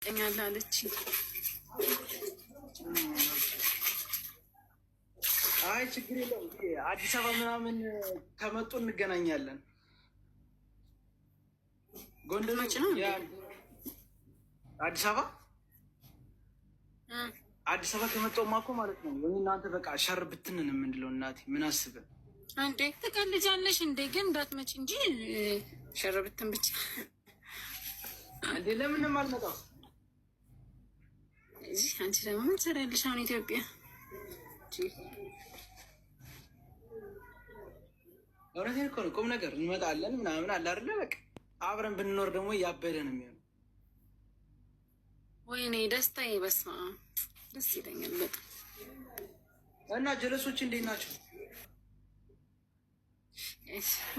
ትጠይቀኛለህ አለች። አይ ችግር የለውም። አዲስ አበባ ምናምን ከመጡ እንገናኛለን። ጎንደር መች ነው? አዲስ አበባ አዲስ አበባ ከመጣሁማ እኮ ማለት ነው እናንተ በቃ ሸር ብትንን የምንለው እናቴ ምን አስበን አንዴ ትቀልጃለሽ እንዴ? ግን እንዳትመጪ እንጂ ሸር ብትን ብቻ እንዴ። ለምንም አልመጣም እዚህ። አንቺ ደግሞ ምን ትሰሪያለሽ አሁን ኢትዮጵያ? እውነቴን እኮ ነው። ቁም ነገር እንመጣለን ምናምን አለ አይደለ? በቃ አብረን ብንኖር ደግሞ እያበደ ነው የሚሆነው። ወይኔ ደስታዬ፣ በስመ አብ ደስ ይለኛል በጣም። እና ጀለሶች እንዴት ናቸው?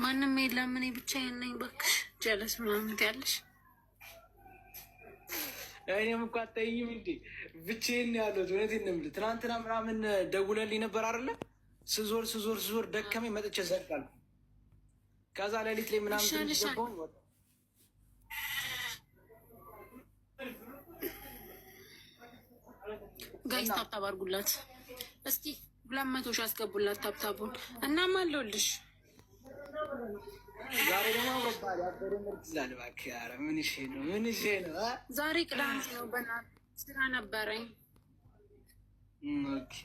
ማንም የለም፣ እኔ ብቻዬን ነኝ። እባክሽ ጀለስ ምናምን ትያለሽ? እኔም እኮ አታይኝም እንዴ? ብቻዬን ነው ያለሁት። እውነቴን ነው የምልህ። ትናንትና ምናምን ደውለልኝ ነበር አይደለ? ስዞር ደከመኝ፣ መጥቼ ዘጋለሁ። ከዛ ሌሊት ላይ ምናምን ገባሁኝ ወጣ። ጋይስ ታብታብ አድርጉላት እስኪ 200 ሺህ አስገቡላት ታብታቡን። እናም አለሁልሽ። ዛሬ ደግሞ አውሮፓል ያበረ ምርጥ ይላል። እባክህ ኧረ ምን ይሄ ነው? ዛሬ ቅዳሜ ነው። በእናትህ ስራ ነበረኝ። ኦኬ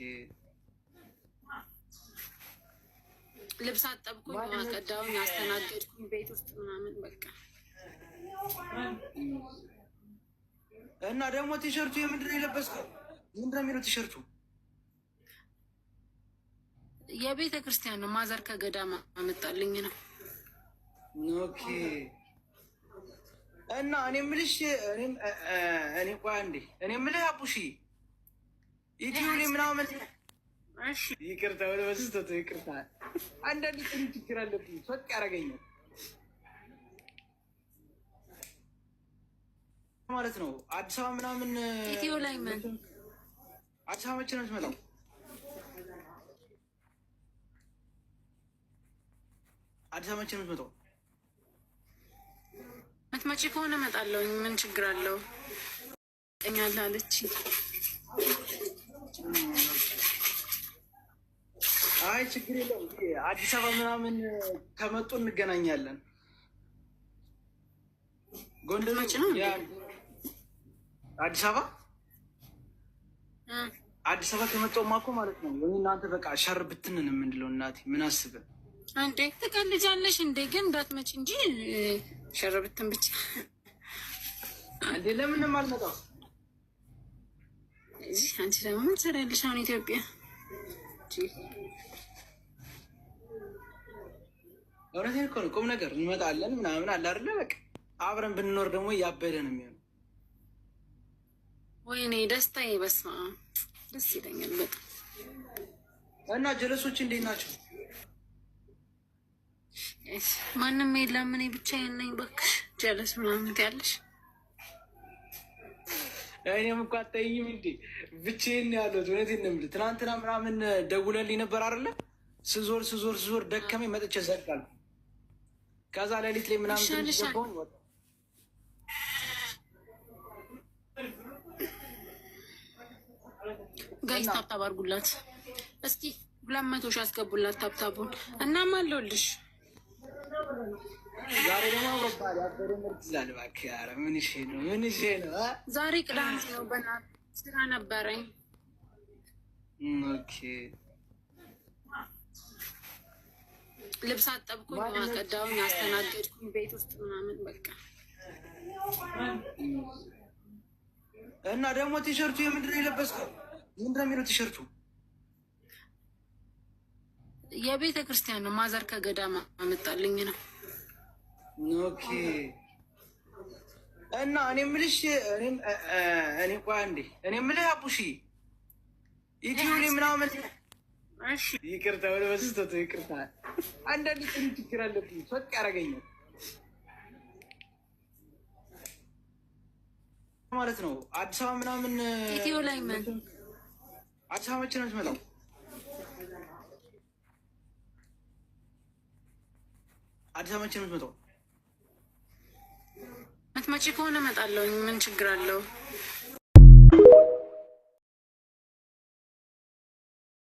ልብስ አጠብኩኝ፣ አቀዳሁኝ፣ አስተናገድኩኝ ቤት ውስጥ ምናምን በቃ። እና ደግሞ ቲሸርቱ የምንድን ነው የለበስከው? ምንድን ነው የሚለው ቲሸርቱ? የቤተ ክርስቲያን ነው። ማዘር ከገዳም አመጣልኝ ነው። ኦኬ። እና እኔ የምልሽ እኔ ቆይ አንዴ እኔ የምልህ አቡሺ ኢትዮ ላይ ምናምን ይቅርታ፣ ወደ በስተቱ ይቅርታ። አንዳንድ ጥሩ ችግር አለብኝ። ፈቅ ያደርገኛል ማለት ነው። አዲስ አበባ ምናምን ኢትዮ ላይ ምን አዲስ አበባ መቼ ነው የምትመጣው? አዲስ አበባ መቼ ነው የምትመጣው? መትመጪ ከሆነ እመጣለሁ። ምን ችግር አለው? ጠኛለ አለች። አይ ችግር የለውም። አዲስ አበባ ምናምን ከመጡ እንገናኛለን። ጎንደር መች ነው? አዲስ አበባ አዲስ አበባ ከመጣሁማ እኮ ማለት ነው እናንተ በቃ ሸር ብትንን የምንለው እናቴ ምን አስበን አንዴ ትቀልጃለሽ እንዴ? ግን እንዳትመጪ እንጂ ሸር ብትን ብቻ እንዴ። ለምንም አልመጣም እዚህ። አንቺ ደግሞ ምን ትሰሪያለሽ አሁን ኢትዮጵያ? እውነቴን እኮ ነው። ቁም ነገር እንመጣለን ምናምን አለ አይደለ? በቃ አብረን ብንኖር ደግሞ እያበደ ነው የሚሆነው። ወይኔ ደስታዬ፣ በስመ አብ ደስ ይለኛል በጣም። እና ጀለሶች እንዴት ናቸው? ማንም የለም፣ እኔ ብቻዬን ነኝ። እባክሽ ጀለስ ምናምን ትያለሽ? እኔም እኮ አታይኝም እንዴ? ብቻዬን ነው ያለሁት። እውነቴን ነው የምልህ። ትናንትና ምናምን ደውለልኝ ነበር አይደለ? ስዞር ደከመኝ፣ መጥቼ ዘጋለሁ። ከዛ ሌሊት ላይ ምናምን ገባሁኝ ወጣ። ጋይስ ታብታብ አድርጉላት እስኪ 200 ሺህ አስገቡላት ታብታቡን። እናም አለሁልሽ። ዛሬ ደግሞ አውሮፓል ያበረ ምርጥ ይላል። እባክህ ኧረ ምን ይሄ ነው? ዛሬ ቅዳሜ ነው። በእናትህ ስራ ነበረኝ። ኦኬ ልብስ አጠብኩኝ፣ አቀዳሁኝ፣ አስተናገድኩኝ ቤት ውስጥ ምናምን በቃ። እና ደግሞ ቲሸርቱ የምንድን ነው የለበስከው? ምንድን ነው የሚለው ቲሸርቱ? የቤተ ክርስቲያን ነው። ማዘር ከገዳም አመጣልኝ ነው። ኦኬ። እና እኔ የምልሽ እኔ ቆይ አንዴ እኔ የምልህ አቡሺ ኢትዮ ላይ ምናምን ይቅርታ፣ ወደ በስተቱ ይቅርታ። አንዳንድ ጥሩ ችግር አለብኝ። ፈቅ ያደርገኛል ማለት ነው። አዲስ አበባ ምናምን ኢትዮ ላይ ምን አዲስ አበባ መቼ ነው የምትመጣው? አዲስ አበባ መቼ ነው የምትመጣው? የምትመጪ ከሆነ እመጣለሁ። ምን ችግር አለው?